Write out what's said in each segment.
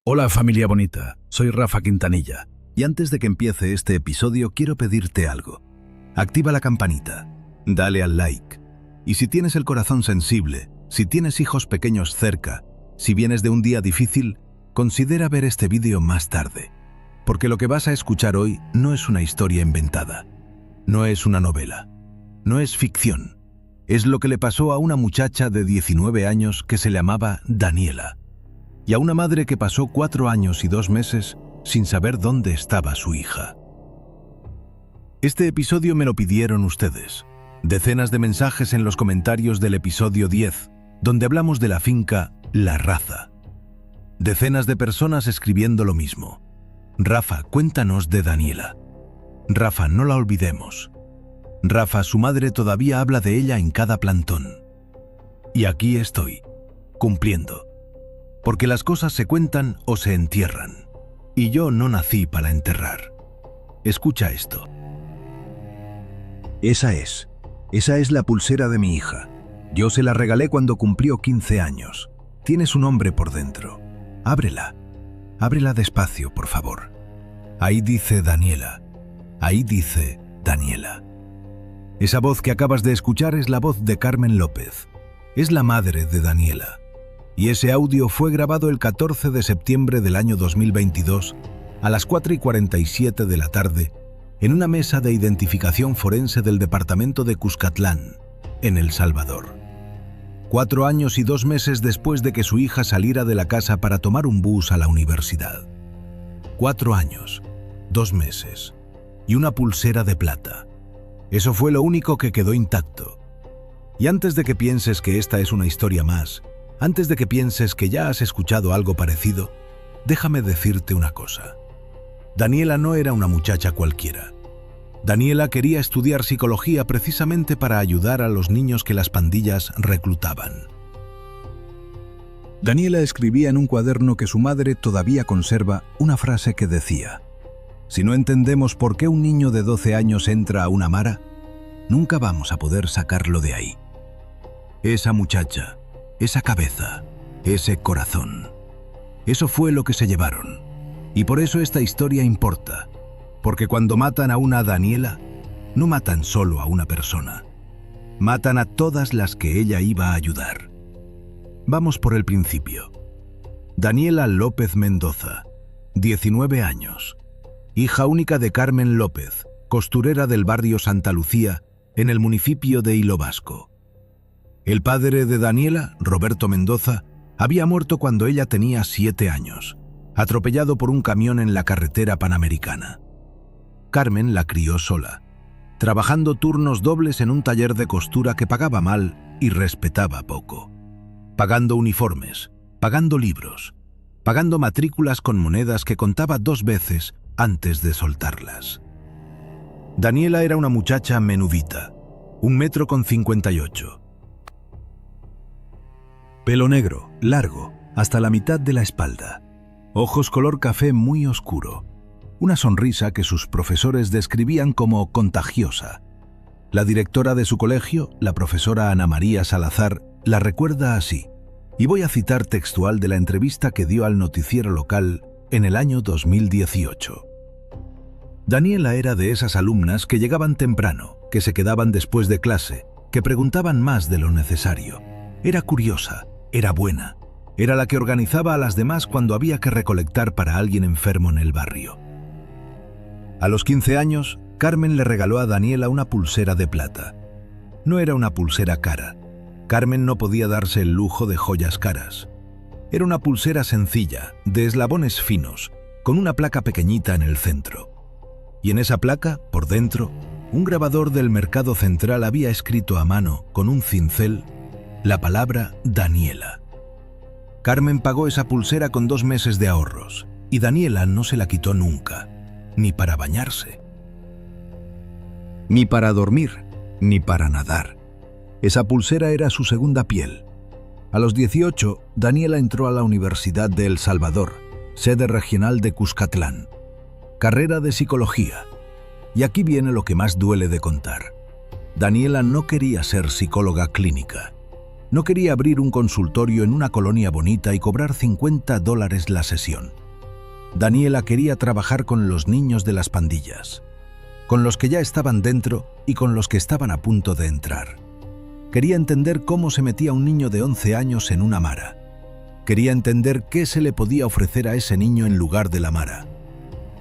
Hola familia bonita, soy Rafa Quintanilla y antes de que empiece este episodio quiero pedirte algo. Activa la campanita, dale al like y si tienes el corazón sensible, si tienes hijos pequeños cerca, si vienes de un día difícil, considera ver este vídeo más tarde, porque lo que vas a escuchar hoy no es una historia inventada, no es una novela, no es ficción, es lo que le pasó a una muchacha de 19 años que se llamaba Daniela. Y a una madre que pasó 4 años y 2 meses sin saber dónde estaba su hija. Este episodio me lo pidieron ustedes. Decenas de mensajes en los comentarios del episodio 10, donde hablamos de la finca La Raza. Decenas de personas escribiendo lo mismo. Rafa, cuéntanos de Daniela. Rafa, no la olvidemos. Rafa, su madre todavía habla de ella en cada plantón. Y aquí estoy, cumpliendo. Porque las cosas se cuentan o se entierran. Y yo no nací para enterrar. Escucha esto. Esa es la pulsera de mi hija. Yo se la regalé cuando cumplió 15 años. Tiene su nombre por dentro. Ábrela. Ábrela despacio, por favor. Ahí dice Daniela. Ahí dice Daniela. Esa voz que acabas de escuchar es la voz de Carmen López. Es la madre de Daniela. Y ese audio fue grabado el 14 de septiembre del año 2022 a las 4:47 de la tarde en una mesa de identificación forense del departamento de Cuscatlán, en El Salvador. 4 años y 2 meses después de que su hija saliera de la casa para tomar un bus a la universidad. 4 años, 2 meses y una pulsera de plata. Eso fue lo único que quedó intacto. Y antes de que pienses que esta es una historia más, antes de que pienses que ya has escuchado algo parecido, déjame decirte una cosa. Daniela no era una muchacha cualquiera. Daniela quería estudiar psicología precisamente para ayudar a los niños que las pandillas reclutaban. Daniela escribía en un cuaderno que su madre todavía conserva una frase que decía: si no entendemos por qué un niño de 12 años entra a una mara, nunca vamos a poder sacarlo de ahí. Esa muchacha, esa cabeza, ese corazón. Eso fue lo que se llevaron. Y por eso esta historia importa. Porque cuando matan a una Daniela, no matan solo a una persona. Matan a todas las que ella iba a ayudar. Vamos por el principio. Daniela López Mendoza, 19 años. Hija única de Carmen López, costurera del barrio Santa Lucía, en el municipio de Hilo Vasco. El padre de Daniela, Roberto Mendoza, había muerto cuando ella tenía 7 años, atropellado por un camión en la carretera panamericana. Carmen la crió sola, trabajando turnos dobles en un taller de costura que pagaba mal y respetaba poco, pagando uniformes, pagando libros, pagando matrículas con monedas que contaba 2 veces antes de soltarlas. Daniela era una muchacha menudita, 1,58 m. Pelo negro, largo, hasta la mitad de la espalda. Ojos color café muy oscuro. Una sonrisa que sus profesores describían como contagiosa. La directora de su colegio, la profesora Ana María Salazar, la recuerda así. Y voy a citar textual de la entrevista que dio al noticiero local en el año 2018. Daniela era de esas alumnas que llegaban temprano, que se quedaban después de clase, que preguntaban más de lo necesario. Era curiosa, era buena, era la que organizaba a las demás cuando había que recolectar para alguien enfermo en el barrio. A los 15 años, Carmen le regaló a Daniela una pulsera de plata. No era una pulsera cara. Carmen no podía darse el lujo de joyas caras. Era una pulsera sencilla, de eslabones finos, con una placa pequeñita en el centro. Y en esa placa, por dentro, un grabador del Mercado Central había escrito a mano, con un cincel, la palabra Daniela. Carmen pagó esa pulsera con 2 meses de ahorros, y Daniela no se la quitó nunca, ni para bañarse, ni para dormir, ni para nadar. Esa pulsera era su segunda piel. A los 18, Daniela entró a la Universidad de El Salvador, sede regional de Cuscatlán, carrera de psicología. Y aquí viene lo que más duele de contar. Daniela no quería ser psicóloga clínica. No quería abrir un consultorio en una colonia bonita y cobrar $50 la sesión. Daniela quería trabajar con los niños de las pandillas, con los que ya estaban dentro y con los que estaban a punto de entrar. Quería entender cómo se metía un niño de 11 años en una mara. Quería entender qué se le podía ofrecer a ese niño en lugar de la mara.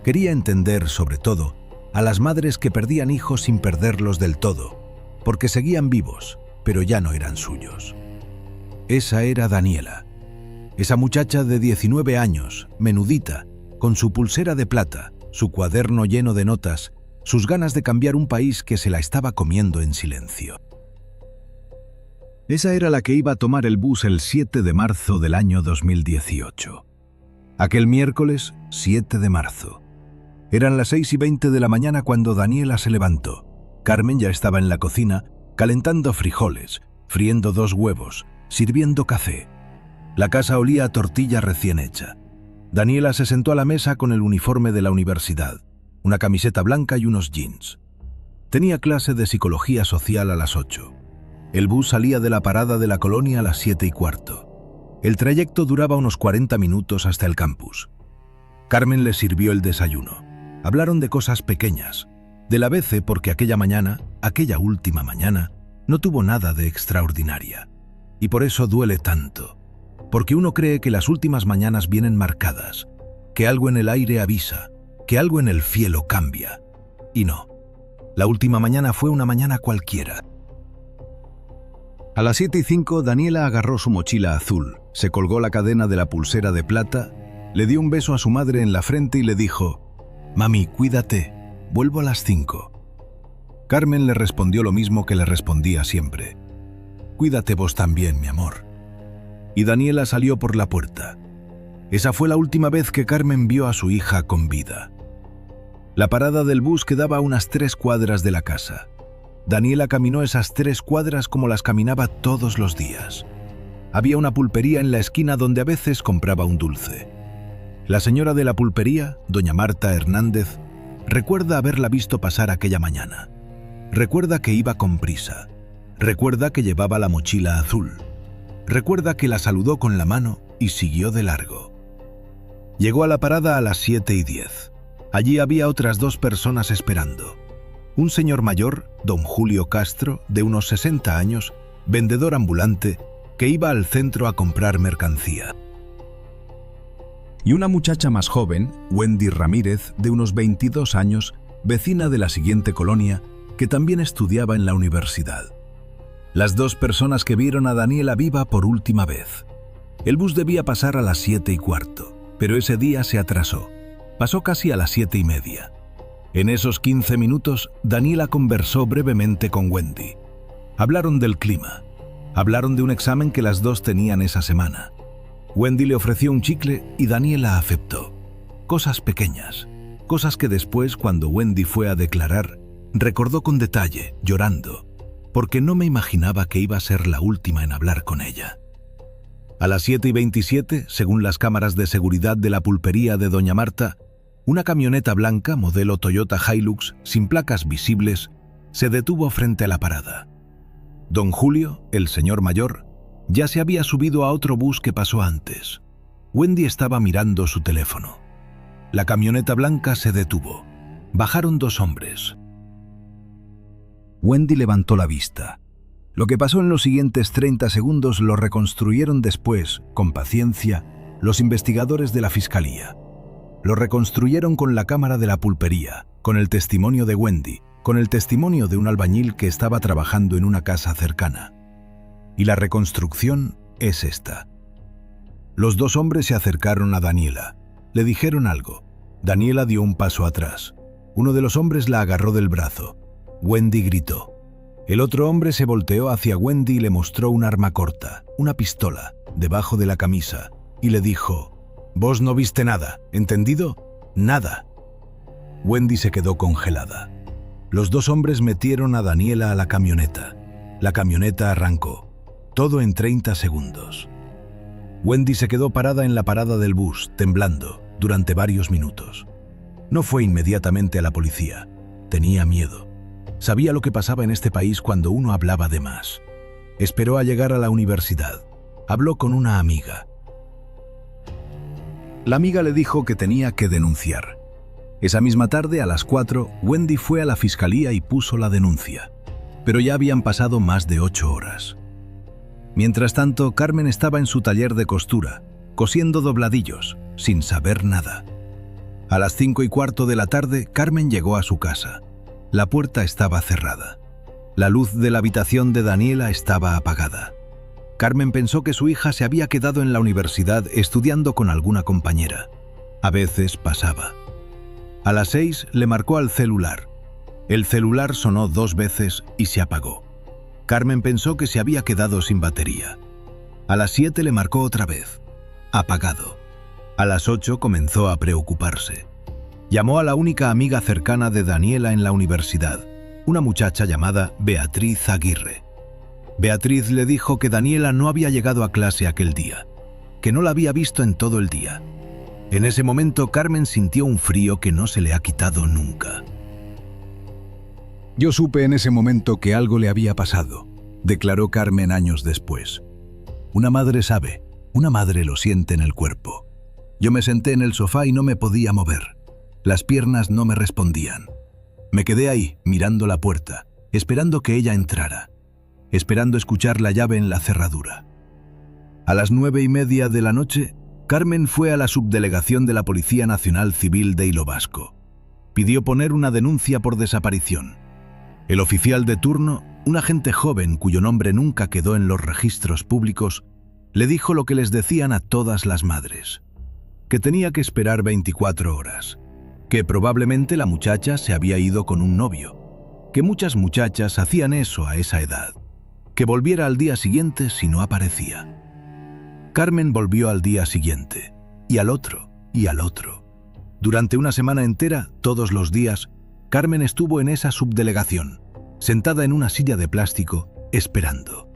Quería entender, sobre todo, a las madres que perdían hijos sin perderlos del todo, porque seguían vivos, pero ya no eran suyos. Esa era Daniela, esa muchacha de 19 años, menudita, con su pulsera de plata, su cuaderno lleno de notas, sus ganas de cambiar un país que se la estaba comiendo en silencio. Esa era la que iba a tomar el bus el 7 de marzo del año 2018. Aquel miércoles, 7 de marzo. Eran las 6:20 de la mañana cuando Daniela se levantó. Carmen ya estaba en la cocina, calentando frijoles, friendo 2 huevos, sirviendo café. La casa olía a tortilla recién hecha. Daniela se sentó a la mesa con el uniforme de la universidad, una camiseta blanca y unos jeans. Tenía clase de psicología social a las 8. El bus salía de la parada de la colonia a las 7:15. El trayecto duraba unos 40 minutos hasta el campus. Carmen les sirvió el desayuno. Hablaron de cosas pequeñas, de la BC porque aquella mañana, aquella última mañana, no tuvo nada de extraordinaria. Y por eso duele tanto, porque uno cree que las últimas mañanas vienen marcadas, que algo en el aire avisa, que algo en el cielo cambia. Y no, la última mañana fue una mañana cualquiera. A las 7:05, Daniela agarró su mochila azul, se colgó la cadena de la pulsera de plata, le dio un beso a su madre en la frente y le dijo: «Mami, cuídate, vuelvo a las 5». Carmen le respondió lo mismo que le respondía siempre: «Cuídate vos también, mi amor». Y Daniela salió por la puerta. Esa fue la última vez que Carmen vio a su hija con vida. La parada del bus quedaba a unas 3 cuadras de la casa. Daniela caminó esas 3 cuadras como las caminaba todos los días. Había una pulpería en la esquina donde a veces compraba un dulce. La señora de la pulpería, doña Marta Hernández, recuerda haberla visto pasar aquella mañana. Recuerda que iba con prisa. Recuerda que llevaba la mochila azul. Recuerda que la saludó con la mano y siguió de largo. Llegó a la parada a las 7:10. Allí había otras 2 personas esperando. Un señor mayor, don Julio Castro, de unos 60 años, vendedor ambulante, que iba al centro a comprar mercancía. Y una muchacha más joven, Wendy Ramírez, de unos 22 años, vecina de la siguiente colonia, que también estudiaba en la universidad. Las 2 personas que vieron a Daniela viva por última vez. El bus debía pasar a las 7:15, pero ese día se atrasó. Pasó casi a las 7:30. En esos 15 minutos, Daniela conversó brevemente con Wendy. Hablaron del clima. Hablaron de un examen que las 2 tenían esa semana. Wendy le ofreció un chicle y Daniela aceptó. Cosas pequeñas, cosas que después, cuando Wendy fue a declarar, recordó con detalle, llorando, porque no me imaginaba que iba a ser la última en hablar con ella. A las 7:27, según las cámaras de seguridad de la pulpería de doña Marta, una camioneta blanca modelo Toyota Hilux, sin placas visibles, se detuvo frente a la parada. Don Julio, el señor mayor, ya se había subido a otro bus que pasó antes. Wendy estaba mirando su teléfono. La camioneta blanca se detuvo. Bajaron 2 hombres. Wendy levantó la vista. Lo que pasó en los siguientes 30 segundos lo reconstruyeron después, con paciencia, los investigadores de la fiscalía. Lo reconstruyeron con la cámara de la pulpería, con el testimonio de Wendy, con el testimonio de un albañil que estaba trabajando en una casa cercana. Y la reconstrucción es esta. Los 2 hombres se acercaron a Daniela. Le dijeron algo. Daniela dio un paso atrás. Uno de los hombres la agarró del brazo. Wendy gritó. El otro hombre se volteó hacia Wendy y le mostró un arma corta, una pistola, debajo de la camisa, y le dijo: «Vos no viste nada, ¿entendido? Nada». Wendy se quedó congelada. Los 2 hombres metieron a Daniela a la camioneta. La camioneta arrancó. Todo en 30 segundos. Wendy se quedó parada en la parada del bus, temblando, durante varios minutos. No fue inmediatamente a la policía. Tenía miedo. Sabía lo que pasaba en este país cuando uno hablaba de más. Esperó a llegar a la universidad. Habló con una amiga. La amiga le dijo que tenía que denunciar. Esa misma tarde, a las 4, Wendy fue a la fiscalía y puso la denuncia. Pero ya habían pasado más de 8 horas. Mientras tanto, Carmen estaba en su taller de costura, cosiendo dobladillos, sin saber nada. A las 5:15 de la tarde, Carmen llegó a su casa. La puerta estaba cerrada. La luz de la habitación de Daniela estaba apagada. Carmen pensó que su hija se había quedado en la universidad estudiando con alguna compañera. A veces pasaba. A las 6 le marcó al celular. El celular sonó 2 veces y se apagó. Carmen pensó que se había quedado sin batería. A las 7 le marcó otra vez. Apagado. A las 8 comenzó a preocuparse. Llamó a la única amiga cercana de Daniela en la universidad, una muchacha llamada Beatriz Aguirre. Beatriz le dijo que Daniela no había llegado a clase aquel día, que no la había visto en todo el día. En ese momento, Carmen sintió un frío que no se le ha quitado nunca. Yo supe en ese momento que algo le había pasado, declaró Carmen años después. Una madre sabe, una madre lo siente en el cuerpo. Yo me senté en el sofá y no me podía mover. Las piernas no me respondían. Me quedé ahí, mirando la puerta, esperando que ella entrara, esperando escuchar la llave en la cerradura. A las 9:30 de la noche, Carmen fue a la subdelegación de la Policía Nacional Civil de Hilo Vasco. Pidió poner una denuncia por desaparición. El oficial de turno, un agente joven cuyo nombre nunca quedó en los registros públicos, le dijo lo que les decían a todas las madres: que tenía que esperar 24 horas, que probablemente la muchacha se había ido con un novio, que muchas muchachas hacían eso a esa edad, que volviera al día siguiente si no aparecía. Carmen volvió al día siguiente, y al otro, y al otro. Durante una semana entera, todos los días, Carmen estuvo en esa subdelegación, sentada en una silla de plástico, esperando.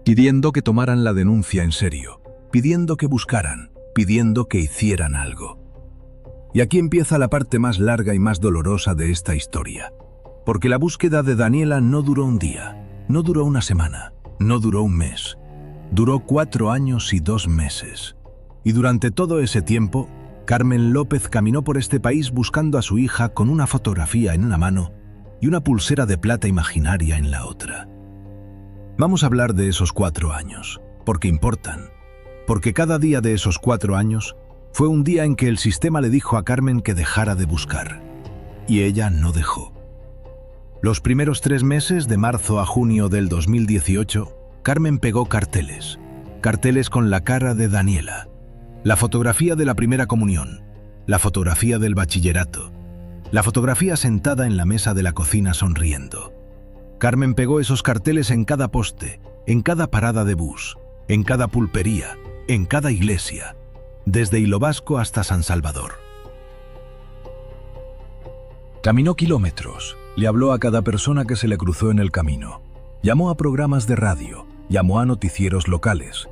Pidiendo que tomaran la denuncia en serio, pidiendo que buscaran, pidiendo que hicieran algo. Y aquí empieza la parte más larga y más dolorosa de esta historia. Porque la búsqueda de Daniela no duró un día, no duró una semana, no duró un mes. Duró 4 años y 2 meses. Y durante todo ese tiempo, Carmen López caminó por este país buscando a su hija con una fotografía en una mano y una pulsera de plata imaginaria en la otra. Vamos a hablar de esos 4 años, porque importan. Porque cada día de esos 4 años fue un día en que el sistema le dijo a Carmen que dejara de buscar. Y ella no dejó. Los primeros 3 meses, de marzo a junio del 2018, Carmen pegó carteles con la cara de Daniela, la fotografía de la primera comunión, la fotografía del bachillerato, la fotografía sentada en la mesa de la cocina sonriendo. Carmen pegó esos carteles en cada poste, en cada parada de bus, en cada pulpería, en cada iglesia, desde Hilo Vasco hasta San Salvador. Caminó kilómetros, le habló a cada persona que se le cruzó en el camino, llamó a programas de radio, llamó a noticieros locales.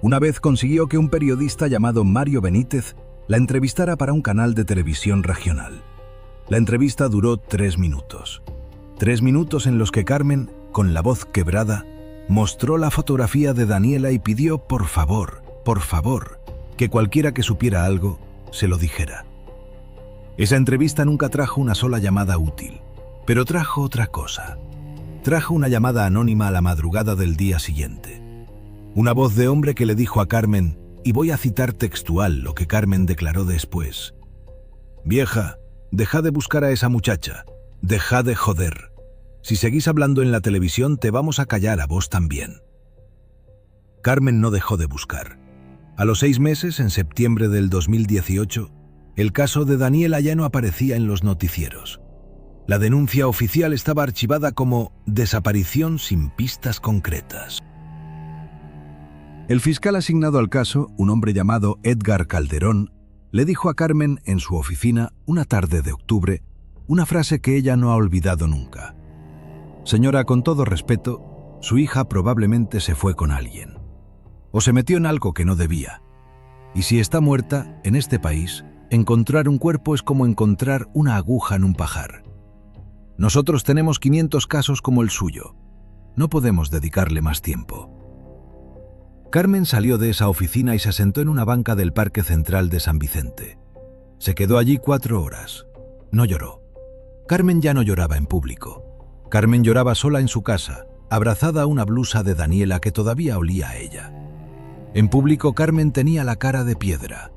Una vez consiguió que un periodista llamado Mario Benítez la entrevistara para un canal de televisión regional. La entrevista duró 3 minutos. 3 minutos en los que Carmen, con la voz quebrada, mostró la fotografía de Daniela y pidió por favor, que cualquiera que supiera algo, se lo dijera. Esa entrevista nunca trajo una sola llamada útil, pero trajo otra cosa. Trajo una llamada anónima a la madrugada del día siguiente. Una voz de hombre que le dijo a Carmen, y voy a citar textual lo que Carmen declaró después: «Vieja, deja de buscar a esa muchacha, deja de joder. Si seguís hablando en la televisión te vamos a callar a vos también». Carmen no dejó de buscar. A los 6 meses, en septiembre del 2018, el caso de Daniela ya no aparecía en los noticieros. La denuncia oficial estaba archivada como desaparición sin pistas concretas. El fiscal asignado al caso, un hombre llamado Edgar Calderón, le dijo a Carmen en su oficina, una tarde de octubre, una frase que ella no ha olvidado nunca. «Señora, con todo respeto, su hija probablemente se fue con alguien. O se metió en algo que no debía. Y si está muerta, en este país, encontrar un cuerpo es como encontrar una aguja en un pajar. Nosotros tenemos 500 casos como el suyo. No podemos dedicarle más tiempo. Carmen salió de esa oficina y se sentó en una banca del Parque Central de San Vicente. Se quedó allí 4 horas. No lloró. Carmen ya no lloraba en público. Carmen lloraba sola en su casa, abrazada a una blusa de Daniela que todavía olía a ella. En público, Carmen tenía la cara de piedra.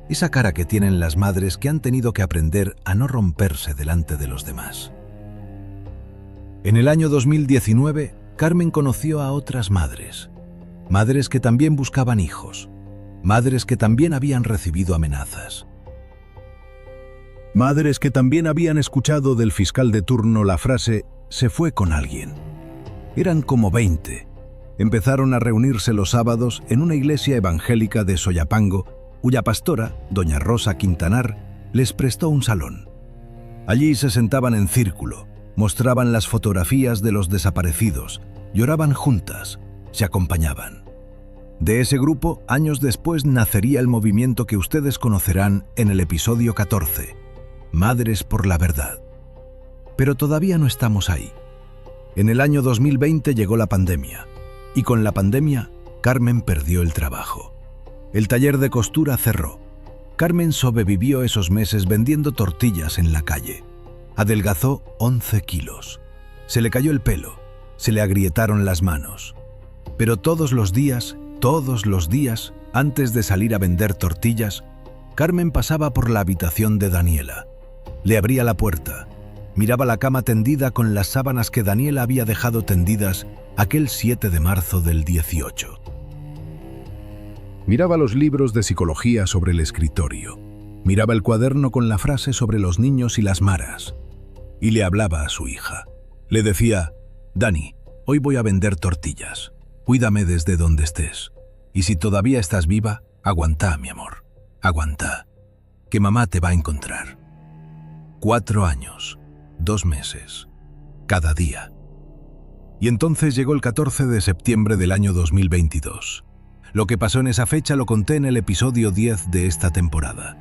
Esa cara que tienen las madres que han tenido que aprender a no romperse delante de los demás. En el año 2019, Carmen conoció a otras madres. Madres que también buscaban hijos. Madres que también habían recibido amenazas. Madres que también habían escuchado del fiscal de turno la frase «se fue con alguien». Eran como 20. Empezaron a reunirse los sábados en una iglesia evangélica de Soyapango, cuya pastora, doña Rosa Quintanar, les prestó un salón. Allí se sentaban en círculo, mostraban las fotografías de los desaparecidos, lloraban juntas, se acompañaban. De ese grupo, años después, nacería el movimiento que ustedes conocerán en el episodio 14, Madres por la Verdad. Pero todavía no estamos ahí. En el año 2020 llegó la pandemia, y con la pandemia, Carmen perdió el trabajo. El taller de costura cerró. Carmen sobrevivió esos meses vendiendo tortillas en la calle. Adelgazó 11 kilos. Se le cayó el pelo, se le agrietaron las manos. Pero todos los días, antes de salir a vender tortillas, Carmen pasaba por la habitación de Daniela. Le abría la puerta, miraba la cama tendida con las sábanas que Daniela había dejado tendidas aquel 7 de marzo del 18. Miraba los libros de psicología sobre el escritorio. Miraba el cuaderno con la frase sobre los niños y las maras. Y le hablaba a su hija. Le decía: «Dani, hoy voy a vender tortillas. Cuídame desde donde estés. Y si todavía estás viva, aguanta, mi amor. Aguanta. Que mamá te va a encontrar». 4 años, 2 meses, cada día. Y entonces llegó el 14 de septiembre del año 2022. Lo que pasó en esa fecha lo conté en el episodio 10 de esta temporada.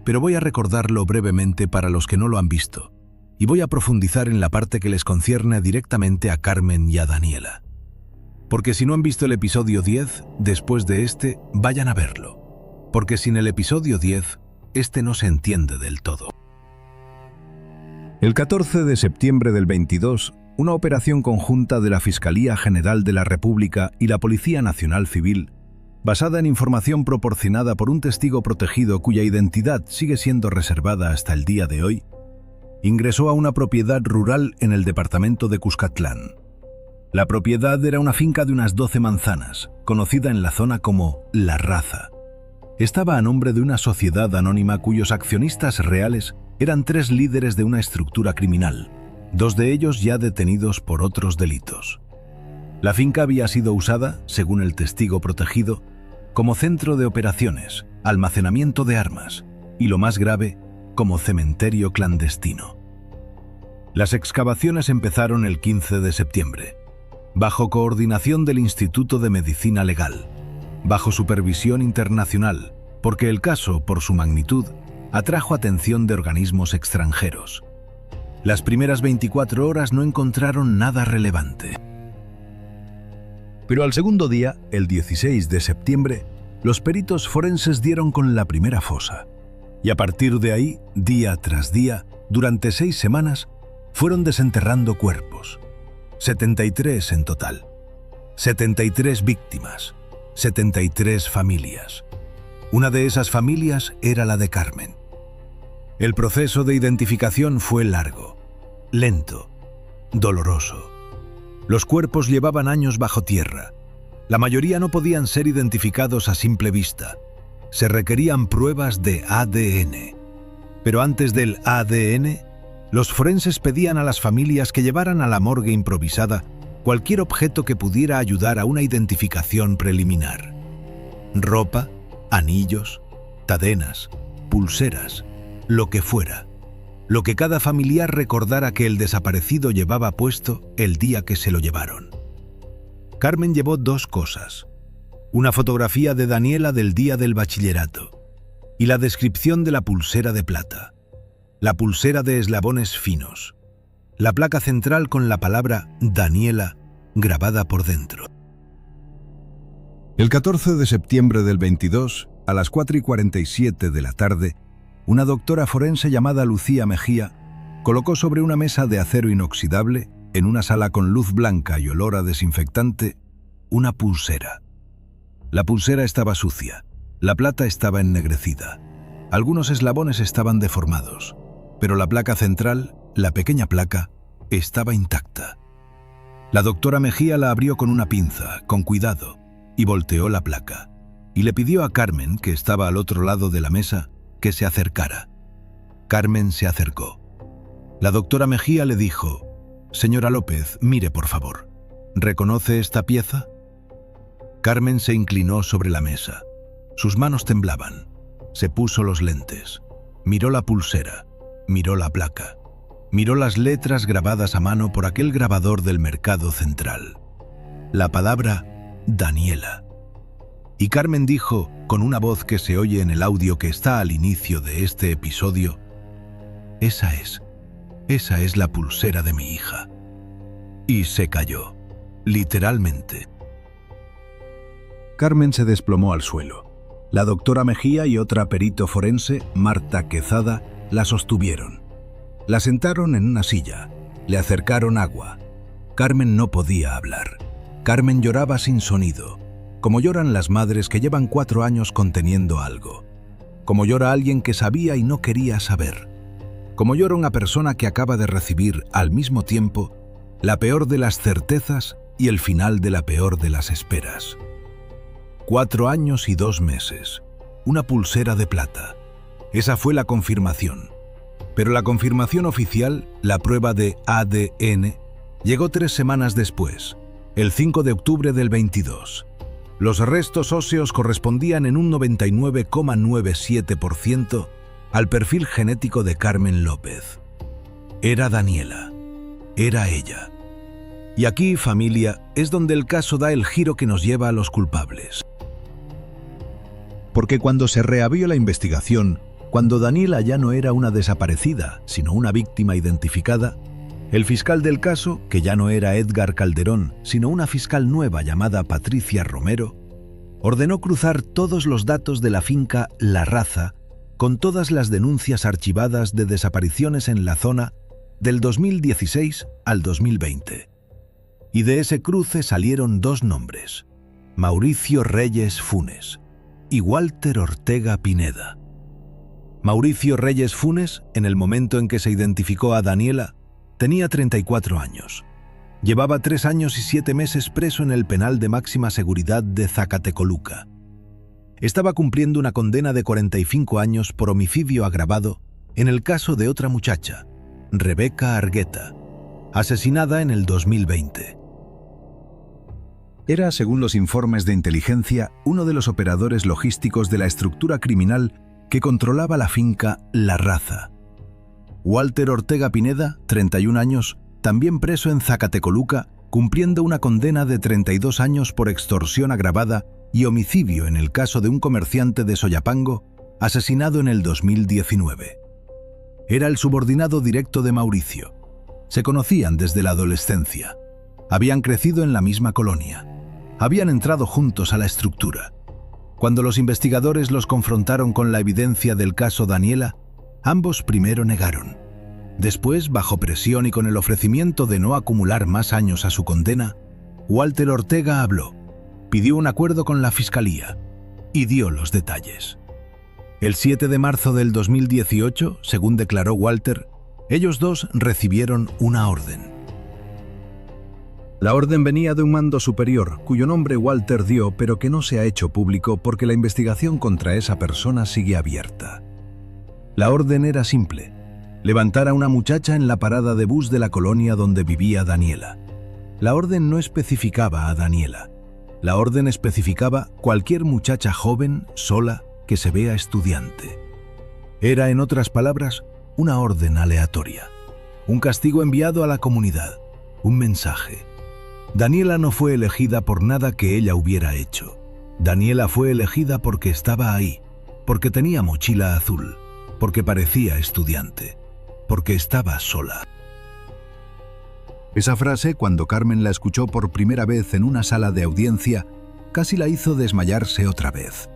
Pero voy a recordarlo brevemente para los que no lo han visto, y voy a profundizar en la parte que les concierne directamente a Carmen y a Daniela. Porque si no han visto el episodio 10, después de este, vayan a verlo. Porque sin el episodio 10, este no se entiende del todo. El 14 de septiembre del 22, una operación conjunta de la Fiscalía General de la República y la Policía Nacional Civil, basada en información proporcionada por un testigo protegido cuya identidad sigue siendo reservada hasta el día de hoy, ingresó a una propiedad rural en el departamento de Cuscatlán. La propiedad era una finca de unas 12 manzanas, conocida en la zona como La Raza. Estaba a nombre de una sociedad anónima cuyos accionistas reales eran 3 líderes de una estructura criminal, 2 de ellos ya detenidos por otros delitos. La finca había sido usada, según el testigo protegido, como centro de operaciones, almacenamiento de armas y, lo más grave, como cementerio clandestino. Las excavaciones empezaron el 15 de septiembre, bajo coordinación del Instituto de Medicina Legal, bajo supervisión internacional, porque el caso, por su magnitud, atrajo atención de organismos extranjeros. Las primeras 24 horas no encontraron nada relevante. Pero al segundo día, el 16 de septiembre, los peritos forenses dieron con la primera fosa. Y a partir de ahí, día tras día, durante 6 semanas, fueron desenterrando cuerpos. 73 en total. 73 víctimas. 73 familias. Una de esas familias era la de Carmen. El proceso de identificación fue largo, lento, doloroso. Los cuerpos llevaban años bajo tierra. La mayoría no podían ser identificados a simple vista. Se requerían pruebas de ADN. Pero antes del ADN, los forenses pedían a las familias que llevaran a la morgue improvisada cualquier objeto que pudiera ayudar a una identificación preliminar. Ropa, anillos, cadenas, pulseras, lo que fuera. Lo que cada familiar recordara que el desaparecido llevaba puesto el día que se lo llevaron. Carmen llevó 2 cosas. Una fotografía de Daniela del día del bachillerato y la descripción de la pulsera de plata. La pulsera de eslabones finos. La placa central con la palabra Daniela grabada por dentro. El 14 de septiembre del 22, a las 4:47 de la tarde, una doctora forense llamada Lucía Mejía colocó sobre una mesa de acero inoxidable, en una sala con luz blanca y olor a desinfectante, una pulsera. La pulsera estaba sucia, la plata estaba ennegrecida, algunos eslabones estaban deformados, pero la placa central, la pequeña placa, estaba intacta. La doctora Mejía la abrió con una pinza, con cuidado, y volteó la placa, y le pidió a Carmen, que estaba al otro lado de la mesa, que se acercara. Carmen se acercó. La doctora Mejía le dijo: «Señora López, mire por favor, ¿reconoce esta pieza?». Carmen se inclinó sobre la mesa. Sus manos temblaban. Se puso los lentes. Miró la pulsera. Miró la placa. Miró las letras grabadas a mano por aquel grabador del Mercado Central. La palabra Daniela. Y Carmen dijo, con una voz que se oye en el audio que está al inicio de este episodio: «Esa es la pulsera de mi hija». Y se cayó, literalmente. Carmen se desplomó al suelo. La doctora Mejía y otra perito forense, Marta Quezada, la sostuvieron. La sentaron en una silla, le acercaron agua. Carmen no podía hablar. Carmen lloraba sin sonido, como lloran las madres que llevan 4 años conteniendo algo. Como llora alguien que sabía y no quería saber. Como llora una persona que acaba de recibir, al mismo tiempo, la peor de las certezas y el final de la peor de las esperas. 4 años y 2 meses. Una pulsera de plata. Esa fue la confirmación. Pero la confirmación oficial, la prueba de ADN, llegó 3 semanas después, el 5 de octubre del 22. Los restos óseos correspondían en un 99,97% al perfil genético de Carmen López. Era Daniela. Era ella. Y aquí, familia, es donde el caso da el giro que nos lleva a los culpables. Porque cuando se reabrió la investigación, cuando Daniela ya no era una desaparecida, sino una víctima identificada, el fiscal del caso, que ya no era Edgar Calderón, sino una fiscal nueva llamada Patricia Romero, ordenó cruzar todos los datos de la finca La Raza con todas las denuncias archivadas de desapariciones en la zona del 2016 al 2020. Y de ese cruce salieron 2 nombres: Mauricio Reyes Funes y Walter Ortega Pineda. Mauricio Reyes Funes, en el momento en que se identificó a Daniela, tenía 34 años. Llevaba 3 años y 7 meses preso en el penal de máxima seguridad de Zacatecoluca. Estaba cumpliendo una condena de 45 años por homicidio agravado en el caso de otra muchacha, Rebeca Argueta, asesinada en el 2020. Era, según los informes de inteligencia, uno de los operadores logísticos de la estructura criminal que controlaba la finca La Raza. Walter Ortega Pineda, 31 años, también preso en Zacatecoluca, cumpliendo una condena de 32 años por extorsión agravada y homicidio en el caso de un comerciante de Soyapango, asesinado en el 2019. Era el subordinado directo de Mauricio. Se conocían desde la adolescencia. Habían crecido en la misma colonia. Habían entrado juntos a la estructura. Cuando los investigadores los confrontaron con la evidencia del caso Daniela, ambos primero negaron. Después, bajo presión y con el ofrecimiento de no acumular más años a su condena, Walter Ortega habló, pidió un acuerdo con la Fiscalía y dio los detalles. El 7 de marzo del 2018, según declaró Walter, ellos 2 recibieron una orden. La orden venía de un mando superior, cuyo nombre Walter dio, pero que no se ha hecho público porque la investigación contra esa persona sigue abierta. La orden era simple: levantar a una muchacha en la parada de bus de la colonia donde vivía Daniela. La orden no especificaba a Daniela. La orden especificaba cualquier muchacha joven, sola, que se vea estudiante. Era, en otras palabras, una orden aleatoria. Un castigo enviado a la comunidad. Un mensaje. Daniela no fue elegida por nada que ella hubiera hecho. Daniela fue elegida porque estaba ahí, porque tenía mochila azul, porque parecía estudiante, porque estaba sola. Esa frase, cuando Carmen la escuchó por primera vez en una sala de audiencia, casi la hizo desmayarse otra vez.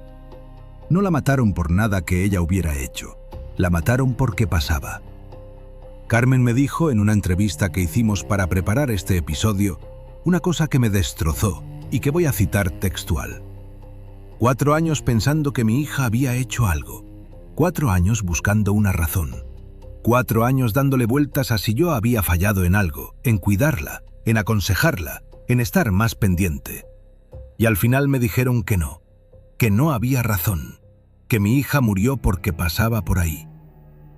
No la mataron por nada que ella hubiera hecho, la mataron porque pasaba. Carmen me dijo en una entrevista que hicimos para preparar este episodio una cosa que me destrozó y que voy a citar textual. 4 años pensando que mi hija había hecho algo. 4 años buscando una razón. 4 años dándole vueltas a si yo había fallado en algo, en cuidarla, en aconsejarla, en estar más pendiente. Y al final me dijeron que no había razón, que mi hija murió porque pasaba por ahí.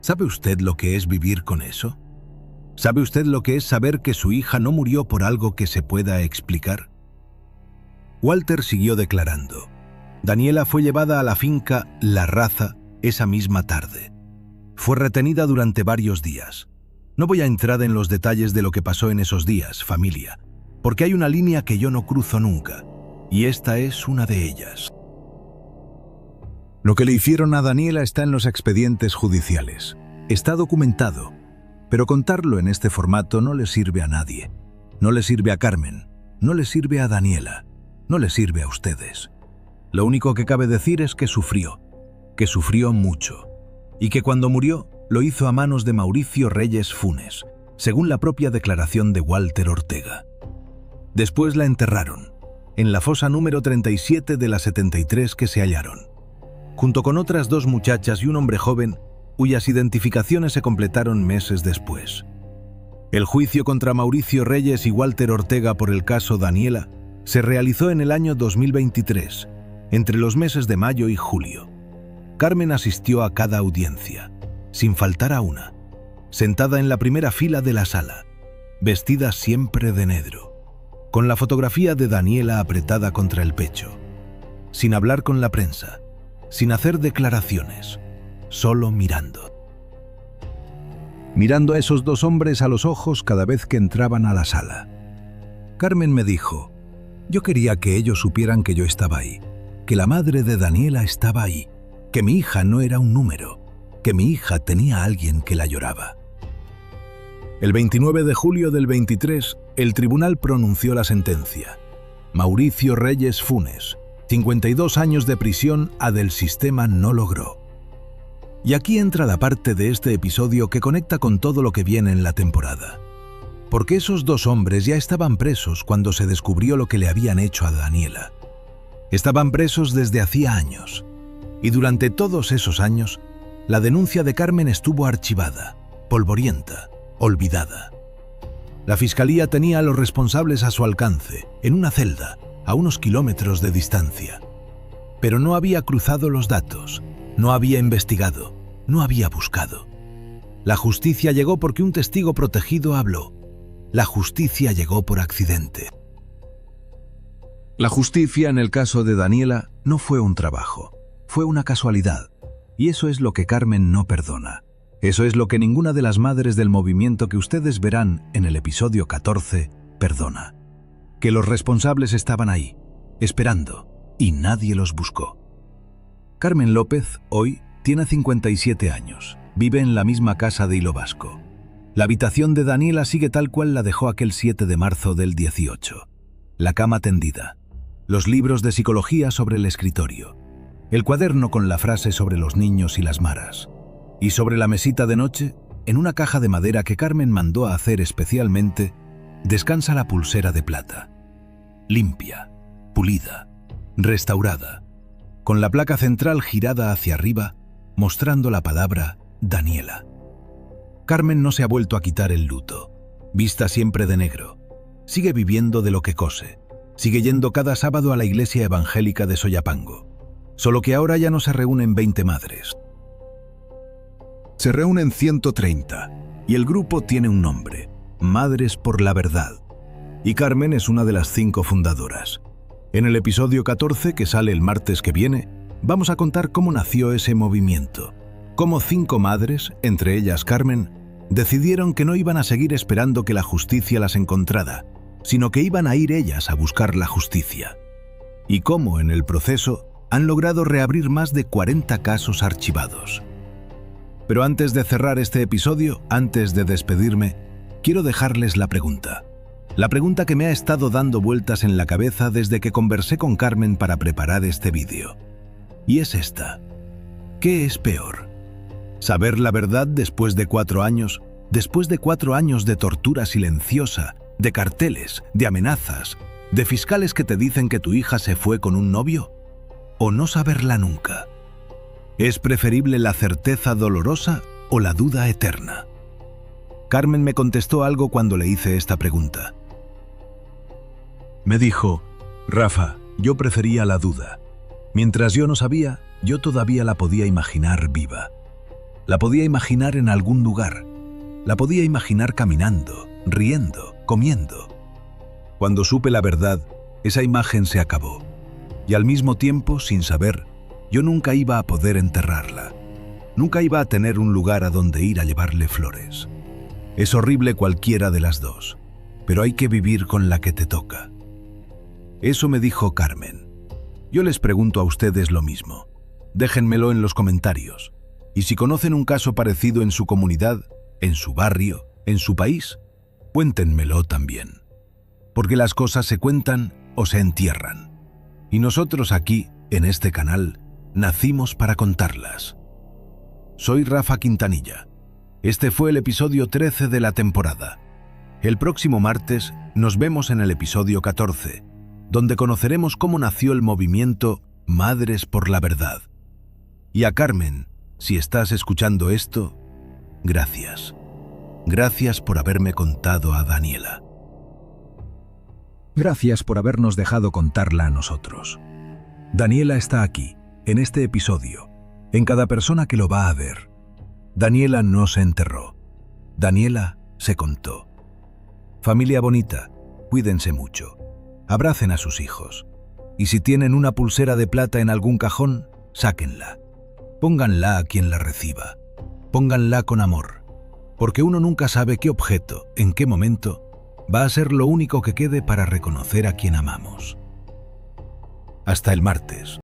¿Sabe usted lo que es vivir con eso? ¿Sabe usted lo que es saber que su hija no murió por algo que se pueda explicar? Walter siguió declarando. Daniela fue llevada a la finca La Raza esa misma tarde. Fue retenida durante varios días. No voy a entrar en los detalles de lo que pasó en esos días, familia, porque hay una línea que yo no cruzo nunca, y esta es una de ellas. Lo que le hicieron a Daniela está en los expedientes judiciales. Está documentado, pero contarlo en este formato no le sirve a nadie. No le sirve a Carmen, no le sirve a Daniela, no le sirve a ustedes. Lo único que cabe decir es que sufrió mucho, y que cuando murió lo hizo a manos de Mauricio Reyes Funes, según la propia declaración de Walter Ortega. Después la enterraron, en la fosa número 37 de las 73 que se hallaron, junto con otras 2 muchachas y un hombre joven, cuyas identificaciones se completaron meses después. El juicio contra Mauricio Reyes y Walter Ortega por el caso Daniela se realizó en el año 2023, entre los meses de mayo y julio. Carmen asistió a cada audiencia, sin faltar a una, sentada en la primera fila de la sala, vestida siempre de negro, con la fotografía de Daniela apretada contra el pecho, sin hablar con la prensa, sin hacer declaraciones, solo mirando. Mirando a esos 2 hombres a los ojos cada vez que entraban a la sala. Carmen me dijo, yo quería que ellos supieran que yo estaba ahí, que la madre de Daniela estaba ahí, que mi hija no era un número, que mi hija tenía a alguien que la lloraba. El 29 de julio del 23, el tribunal pronunció la sentencia. Mauricio Reyes Funes, 52 años de prisión a del sistema no logró. Y aquí entra la parte de este episodio que conecta con todo lo que viene en la temporada. Porque esos 2 hombres ya estaban presos cuando se descubrió lo que le habían hecho a Daniela. Estaban presos desde hacía años, y durante todos esos años, la denuncia de Carmen estuvo archivada, polvorienta, olvidada. La fiscalía tenía a los responsables a su alcance, en una celda, a unos kilómetros de distancia. Pero no había cruzado los datos, no había investigado, no había buscado. La justicia llegó porque un testigo protegido habló. La justicia llegó por accidente. La justicia en el caso de Daniela no fue un trabajo, fue una casualidad. Y eso es lo que Carmen no perdona. Eso es lo que ninguna de las madres del movimiento que ustedes verán en el episodio 14 perdona. Que los responsables estaban ahí, esperando, y nadie los buscó. Carmen López, hoy, tiene 57 años. Vive en la misma casa de Hilo Vasco. La habitación de Daniela sigue tal cual la dejó aquel 7 de marzo del 18. La cama tendida. Los libros de psicología sobre el escritorio. El cuaderno con la frase sobre los niños y las maras. Y sobre la mesita de noche, en una caja de madera que Carmen mandó a hacer especialmente, descansa la pulsera de plata. Limpia, pulida, restaurada, con la placa central girada hacia arriba, mostrando la palabra Daniela. Carmen no se ha vuelto a quitar el luto, vista siempre de negro. Sigue viviendo de lo que cose. Sigue yendo cada sábado a la iglesia evangélica de Soyapango. Solo que ahora ya no se reúnen 20 madres. Se reúnen 130, y el grupo tiene un nombre, Madres por la Verdad. Y Carmen es una de las 5 fundadoras. En el episodio 14, que sale el martes que viene, vamos a contar cómo nació ese movimiento. Cómo 5 madres, entre ellas Carmen, decidieron que no iban a seguir esperando que la justicia las encontrara, sino que iban a ir ellas a buscar la justicia. Y cómo, en el proceso, han logrado reabrir más de 40 casos archivados. Pero antes de cerrar este episodio, antes de despedirme, quiero dejarles la pregunta. La pregunta que me ha estado dando vueltas en la cabeza desde que conversé con Carmen para preparar este vídeo. Y es esta. ¿Qué es peor? ¿Saber la verdad después de 4 años? Después de 4 años de tortura silenciosa, de carteles, de amenazas, de fiscales que te dicen que tu hija se fue con un novio? ¿O no saberla nunca? ¿Es preferible la certeza dolorosa o la duda eterna? Carmen me contestó algo cuando le hice esta pregunta. Me dijo: Rafa, yo prefería la duda. Mientras yo no sabía, yo todavía la podía imaginar viva. La podía imaginar en algún lugar. La podía imaginar caminando, riendo, comiendo. Cuando supe la verdad, esa imagen se acabó. Y al mismo tiempo, sin saber, yo nunca iba a poder enterrarla. Nunca iba a tener un lugar a donde ir a llevarle flores. Es horrible cualquiera de las dos, pero hay que vivir con la que te toca. Eso me dijo Carmen. Yo les pregunto a ustedes lo mismo. Déjenmelo en los comentarios. Y si conocen un caso parecido en su comunidad, en su barrio, en su país, cuéntenmelo también. Porque las cosas se cuentan o se entierran. Y nosotros aquí, en este canal, nacimos para contarlas. Soy Rafa Quintanilla. Este fue el episodio 13 de la temporada. El próximo martes nos vemos en el episodio 14, donde conoceremos cómo nació el movimiento Madres por la Verdad. Y a Carmen, si estás escuchando esto, gracias. Gracias por haberme contado a Daniela. Gracias por habernos dejado contarla a nosotros. Daniela está aquí, en este episodio, en cada persona que lo va a ver. Daniela no se enterró. Daniela se contó. Familia bonita, cuídense mucho. Abracen a sus hijos. Y si tienen una pulsera de plata en algún cajón, sáquenla. Pónganla a quien la reciba. Pónganla con amor. Porque uno nunca sabe qué objeto, en qué momento, va a ser lo único que quede para reconocer a quien amamos. Hasta el martes.